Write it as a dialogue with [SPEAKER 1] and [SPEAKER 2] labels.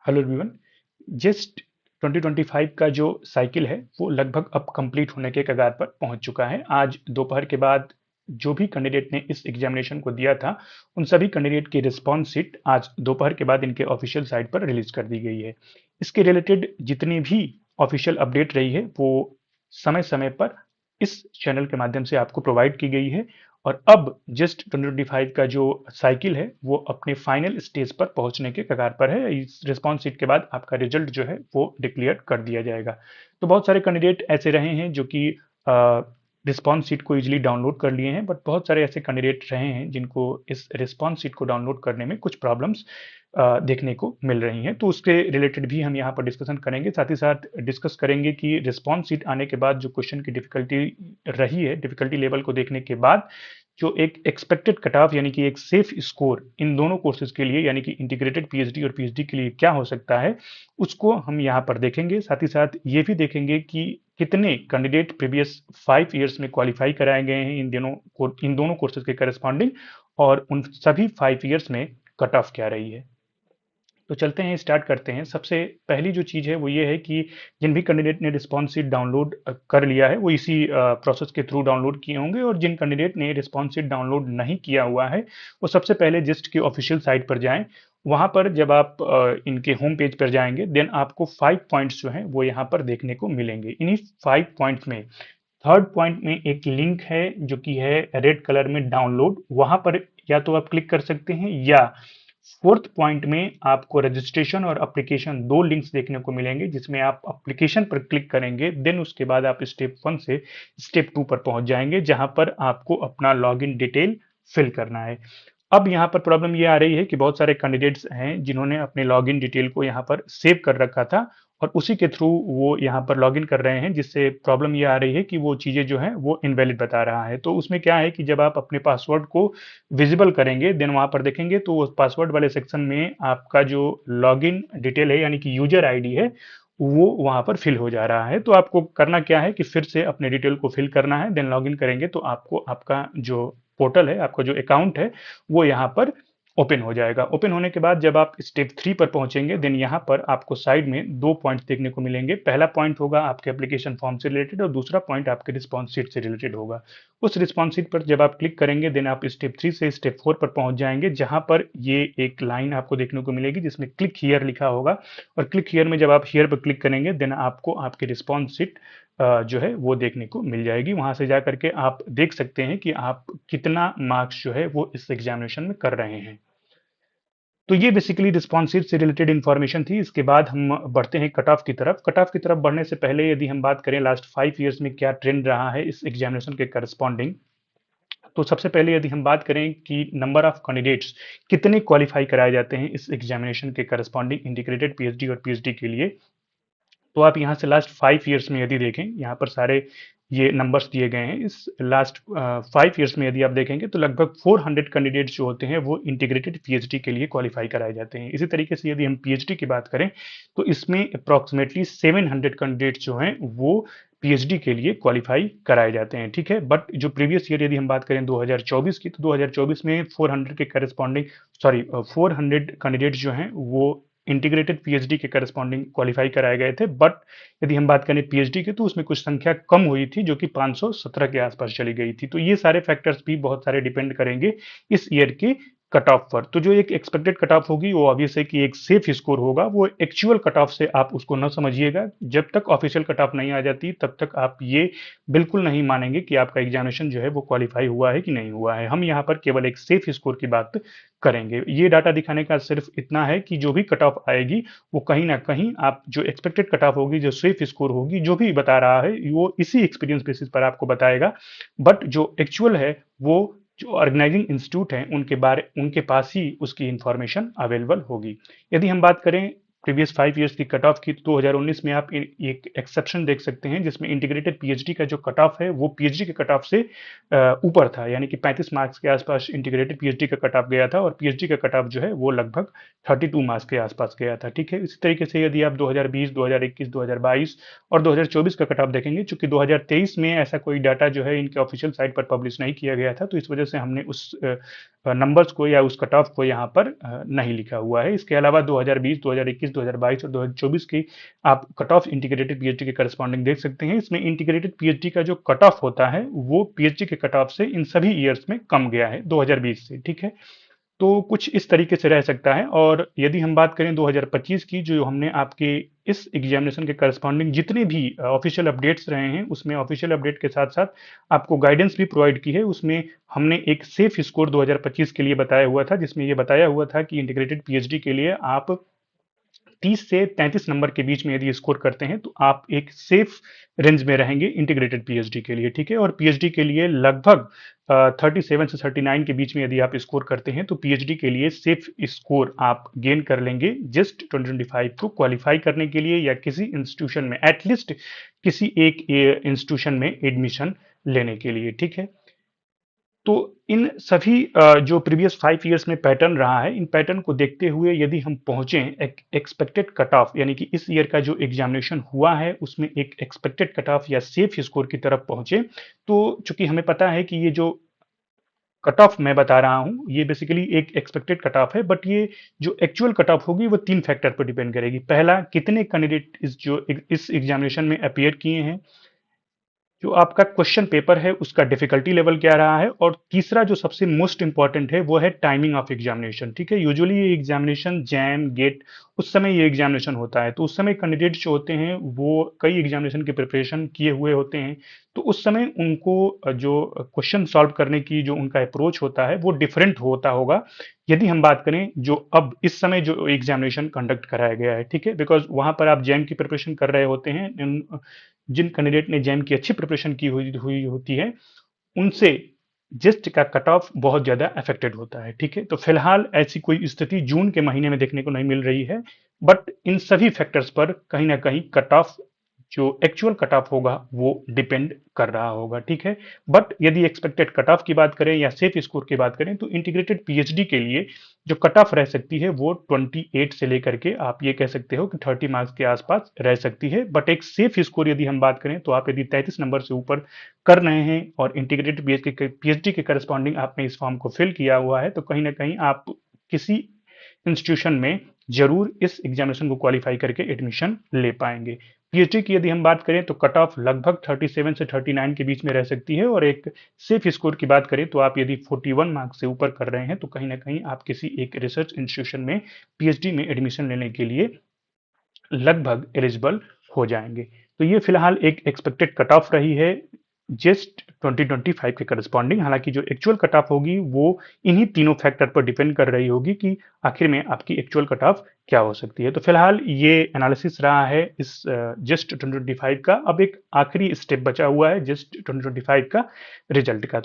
[SPEAKER 1] Hello everyone. Just 2025 का जो cycle है वो लगभग अब कंप्लीट होने के कगार पर पहुंच चुका है। आज दोपहर के बाद जो भी कैंडिडेट ने इस एग्जामिनेशन को दिया था उन सभी कैंडिडेट की रिस्पांस शीट आज दोपहर के बाद इनके ऑफिशियल साइट पर रिलीज कर दी गई है। इसके रिलेटेड जितनी भी ऑफिशियल अपडेट रही है वो समय समय पर इस चैनल के माध्यम से आपको प्रोवाइड की गई है। और अब जस्ट 2025 का जो साइकिल है वो अपने फाइनल स्टेज पर पहुंचने के कगार पर है। इस रिस्पॉन्स शीट के बाद आपका रिजल्ट जो है वो डिक्लेयर कर दिया जाएगा। तो बहुत सारे कैंडिडेट ऐसे रहे हैं जो कि रिस्पॉन्स शीट को इजीली डाउनलोड कर लिए हैं, बट बहुत सारे ऐसे कैंडिडेट रहे हैं जिनको इस रिस्पॉन्स शीट को डाउनलोड करने में कुछ प्रॉब्लम्स देखने को मिल रही हैं। तो उसके रिलेटेड भी हम यहाँ पर डिस्कशन करेंगे, साथ ही साथ डिस्कस करेंगे कि रिस्पॉन्स शीट आने के बाद जो क्वेश्चन की डिफिकल्टी रही है, डिफिकल्टी लेवल को देखने के बाद जो एक एक्सपेक्टेड कट ऑफ यानी कि एक सेफ स्कोर इन दोनों कोर्सेज के लिए यानी कि इंटीग्रेटेड पीएचडी और पीएचडी के लिए क्या हो सकता है, उसको हम यहाँ पर देखेंगे। साथ ही साथ ये भी देखेंगे कि कितने कैंडिडेट प्रीवियस 5 ईयर्स में क्वालिफाई कराए गए हैं इन दोनों कोर्सेज के करस्पॉन्डिंग, और उन सभी 5 ईयर्स में कट ऑफ क्या रही है। तो चलते हैं, स्टार्ट करते हैं। सबसे पहली जो चीज़ है वो ये है कि जिन भी कैंडिडेट ने रिस्पॉन्स शीट डाउनलोड कर लिया है वो इसी प्रोसेस के थ्रू डाउनलोड किए होंगे, और जिन कैंडिडेट ने रिस्पॉन्स शीट डाउनलोड नहीं किया हुआ है वो सबसे पहले जिस्ट की ऑफिशियल साइट पर जाएं। वहां पर जब आप इनके होम पेज पर जाएंगे देन आपको 5 पॉइंट्स जो हैं वो यहाँ पर देखने को मिलेंगे। इन्हीं 5 पॉइंट्स में थर्ड पॉइंट में एक लिंक है जो कि है रेड कलर में डाउनलोड, वहां पर या तो आप क्लिक कर सकते हैं, या फोर्थ पॉइंट में आपको रजिस्ट्रेशन और एप्लीकेशन दो लिंक्स देखने को मिलेंगे जिसमें आप एप्लीकेशन पर क्लिक करेंगे, देन उसके बाद आप स्टेप 1 से स्टेप 2 पर पहुंच जाएंगे जहां पर आपको अपना लॉगिन डिटेल फिल करना है। अब यहाँ पर प्रॉब्लम ये आ रही है कि बहुत सारे कैंडिडेट्स हैं जिन्होंने अपने लॉगिन डिटेल को यहाँ पर सेव कर रखा था और उसी के थ्रू वो यहाँ पर लॉगिन कर रहे हैं, जिससे प्रॉब्लम ये आ रही है कि वो चीज़ें जो हैं वो इनवैलिड बता रहा है। तो उसमें क्या है कि जब आप अपने पासवर्ड को विजिबल करेंगे देन वहाँ पर देखेंगे तो उस पासवर्ड वाले सेक्शन में आपका जो लॉगिन डिटेल है यानी कि यूजर आईडी है वो वहाँ पर फिल हो जा रहा है। तो आपको करना क्या है कि फिर से अपने डिटेल को फिल करना है, देन लॉगिन करेंगे तो आपको आपका जो पोर्टल है, आपका जो अकाउंट है वो यहाँ पर ओपन हो जाएगा। ओपन होने के बाद जब आप स्टेप 3 पर पहुंचेंगे देन यहाँ पर आपको साइड में दो पॉइंट्स देखने को मिलेंगे। पहला पॉइंट होगा आपके एप्लीकेशन फॉर्म से रिलेटेड और दूसरा पॉइंट आपके रिस्पॉन्स शीट से रिलेटेड होगा। उस रिस्पॉन्स शीट पर जब आप क्लिक करेंगे देन आप स्टेप 3 से स्टेप 4 पर पहुंच जाएंगे जहां पर ये एक लाइन आपको देखने को मिलेगी जिसमें क्लिक हियर लिखा होगा, और क्लिक हियर में जब आप हियर पर क्लिक करेंगे देन आपको आपकी रिस्पॉन्स शीट जो है वो देखने को मिल जाएगी। वहां से जा करके आप देख सकते हैं कि आप कितना मार्क्स जो है वो इस एग्जामिनेशन में कर रहे हैं। तो ये बेसिकली रिस्पॉन्सिव से रिलेटेड इन्फॉर्मेशन थी। इसके बाद हम बढ़ते हैं कट ऑफ की तरफ। कट ऑफ की तरफ बढ़ने से पहले यदि हम बात करें लास्ट 5 ईयर्स में क्या ट्रेंड रहा है इस एग्जामिनेशन के करस्पॉन्डिंग, तो सबसे पहले यदि हम बात करें कि नंबर ऑफ कैंडिडेट्स कितने क्वालिफाई कराए जाते हैं इस एग्जामिनेशन के करस्पॉन्डिंग इंटीग्रेटेड पीएचडी और पीएचडी के लिए, तो आप यहाँ से लास्ट 5 ईयर्स में यदि देखें, यहाँ पर सारे ये नंबर्स दिए गए हैं। इस लास्ट 5 ईयर्स में यदि आप देखेंगे तो लगभग 400 कैंडिडेट्स जो होते हैं वो इंटीग्रेटेड पीएचडी के लिए क्वालिफाई कराए जाते हैं। इसी तरीके से यदि हम पीएचडी की बात करें तो इसमें अप्रॉक्सीमेटली 700 कैंडिडेट्स जो हैं वो पीएचडी के लिए क्वालिफाई कराए जाते हैं। ठीक है, बट जो प्रीवियस ईयर यदि हम बात करें 2024 की, तो 2024 में 400 के करस्पॉन्डिंग 400 कैंडिडेट्स जो हैं वो इंटीग्रेटेड पीएचडी के करस्पॉन्डिंग क्वालिफाई कराए गए थे। बट यदि हम बात करें पीएचडी की तो उसमें कुछ संख्या कम हुई थी जो कि 517 के आसपास चली गई थी। तो ये सारे फैक्टर्स भी बहुत सारे डिपेंड करेंगे इस ईयर की कट ऑफ पर। तो जो एक एक्सपेक्टेड कट ऑफ होगी वो ऑब्वियस है कि एक सेफ स्कोर होगा, वो एक्चुअल कट ऑफ से आप उसको न समझिएगा। जब तक ऑफिशियल कट ऑफ नहीं आ जाती तब तक आप ये बिल्कुल नहीं मानेंगे कि आपका एग्जामिनेशन जो है वो क्वालिफाई हुआ है कि नहीं हुआ है। हम यहाँ पर केवल एक सेफ स्कोर की बात करेंगे। ये डाटा दिखाने का सिर्फ इतना है कि जो भी कट ऑफ आएगी वो कहीं ना कहीं आप जो एक्सपेक्टेड कट ऑफ होगी, जो सेफ स्कोर होगी, जो भी बता रहा है वो इसी एक्सपीरियंस बेसिस पर आपको बताएगा। बट जो एक्चुअल है वो जो ऑर्गेनाइजिंग इंस्टीट्यूट हैं उनके पास ही उसकी इंफॉर्मेशन अवेलेबल होगी। यदि हम बात करें प्रीवियस 5 ईयर्स की कट ऑफ की, तो 2019 में आप एक एक्सेप्शन देख सकते हैं जिसमें इंटीग्रेटेड पीएचडी का जो कट ऑफ है वो पीएचडी के कट ऑफ से ऊपर था, यानी कि 35 मार्क्स के आसपास इंटीग्रेटेड पीएचडी का कट ऑफ गया था, और पीएचडी का कट ऑफ जो है वो लगभग 32 मार्क्स के आसपास गया था। ठीक है, इसी तरीके से यदि आप 2020, 2021, 2022 और 2024 का कट ऑफ देखेंगे, चूंकि 2023 में ऐसा कोई डाटा जो है इनके ऑफिशियल साइट पर पब्लिश नहीं किया गया था, तो इस वजह से हमने उस नंबर्स को या उस कट ऑफ को यहाँ पर नहीं लिखा हुआ है। इसके अलावा 2020, 2021, 2022 और 2024 की आप कट ऑफ इंटीग्रेटेड पीएचडी के करस्पॉन्डिंग देख सकते हैं। इसमें इंटीग्रेटेड पीएचडी का जो कट ऑफ होता है वो पीएचडी के कट ऑफ से इन सभी ईयर्स में कम गया है 2020 से, ठीक है। तो कुछ इस तरीके से रह सकता है। और यदि हम बात करें 2025 की, जो हमने आपके इस एग्जामिनेशन के करस्पॉन्डिंग जितने भी ऑफिशियल अपडेट्स रहे हैं, उसमें ऑफिशियल अपडेट के साथ साथ आपको गाइडेंस भी प्रोवाइड की है। उसमें हमने एक सेफ स्कोर 2025 के लिए बताया हुआ था, जिसमें ये बताया हुआ था कि इंटीग्रेटेड पीएचडी के लिए आप 30 से 33 नंबर के बीच में यदि स्कोर करते हैं तो आप एक सेफ रेंज में रहेंगे इंटीग्रेटेड पीएचडी के लिए, ठीक है। और पीएचडी के लिए लगभग 37 से 39 के बीच में यदि आप स्कोर करते हैं तो पीएचडी के लिए सेफ स्कोर आप गेन कर लेंगे जस्ट 2025 को क्वालिफाई करने के लिए, या किसी इंस्टीट्यूशन में एटलीस्ट किसी एक इंस्टीट्यूशन में एडमिशन लेने के लिए, ठीक है। तो इन सभी जो प्रीवियस 5 ईयर्स में पैटर्न रहा है, इन पैटर्न को देखते हुए यदि हम पहुंचे एक्सपेक्टेड कट ऑफ, यानी कि इस ईयर का जो एग्जामिनेशन हुआ है उसमें एक एक्सपेक्टेड कट ऑफ या सेफ स्कोर की तरफ पहुंचे, तो चूंकि हमें पता है कि ये जो कट ऑफ मैं बता रहा हूं ये बेसिकली एक एक्सपेक्टेड कट ऑफ है, बट ये जो एक्चुअल कट ऑफ होगी वो 3 फैक्टर पर डिपेंड करेगी। पहला, कितने कैंडिडेट इस एग्जामिनेशन में अपियर किए हैं, जो आपका क्वेश्चन पेपर है उसका डिफिकल्टी लेवल क्या रहा है, और तीसरा जो सबसे मोस्ट इंपॉर्टेंट है वो है टाइमिंग ऑफ एग्जामिनेशन, ठीक है। यूजुअली ये एग्जामिनेशन जैम गेट उस समय ये एग्जामिनेशन होता है, तो उस समय कैंडिडेट जो होते हैं वो कई एग्जामिनेशन की प्रिपरेशन किए हुए होते हैं, तो उस समय उनको जो क्वेश्चन सॉल्व करने की जो उनका अप्रोच होता है वो डिफरेंट होता होगा यदि हम बात करें जो अब इस समय जो एग्जामिनेशन कंडक्ट कराया गया है, ठीक है। बिकॉज वहां पर आप जैम की प्रिपरेशन कर रहे होते हैं, जिन कैंडिडेट ने जैम की अच्छी प्रिपरेशन की हुई होती है उनसे जिस्ट का कट ऑफ बहुत ज्यादा अफेक्टेड होता है, ठीक है। तो फिलहाल ऐसी कोई स्थिति जून के महीने में देखने को नहीं मिल रही है, बट इन सभी फैक्टर्स पर कहीं ना कहीं कट ऑफ जो एक्चुअल कट ऑफ होगा वो डिपेंड कर रहा होगा, ठीक है। बट यदि एक्सपेक्टेड कट ऑफ की बात करें या सेफ स्कोर की बात करें तो इंटीग्रेटेड पीएचडी के लिए जो कट ऑफ रह सकती है वो 28 से लेकर के आप ये कह सकते हो कि 30 मार्क्स के आसपास रह सकती है। बट एक सेफ स्कोर यदि हम बात करें तो आप यदि 33 नंबर से ऊपर कर रहे हैं और इंटीग्रेटेड पीएचडी के करस्पॉन्डिंग आपने इस फॉर्म को फिल किया हुआ है, तो कहीं ना कहीं आप किसी इंस्टीट्यूशन में जरूर इस एग्जामिनेशन को क्वालिफाई करके एडमिशन ले पाएंगे। पीएचडी की यदि हम बात करें तो कट ऑफ लगभग 37 से 39 के बीच में रह सकती है, और एक सेफ स्कोर की बात करें तो आप यदि 41 मार्क्स से ऊपर कर रहे हैं तो कहीं ना कहीं आप किसी एक रिसर्च इंस्टीट्यूशन में पीएचडी में एडमिशन लेने के लिए लगभग एलिजिबल हो जाएंगे। तो ये फिलहाल एक एक्सपेक्टेड कट ऑफ रही है जस्ट 2025 के करस्पॉन्डिंग। हालांकि जो एक्चुअल कट ऑफ होगी वो इन्हीं तीनों फैक्टर पर डिपेंड कर रही होगी कि आखिर में आपकी एक्चुअल कट ऑफ क्या हो सकती है। तो फिलहाल ये एनालिसिस रहा है इस जस्ट 2025 का। अब एक आखिरी स्टेप बचा हुआ है जस्ट 2025 का रिजल्ट का।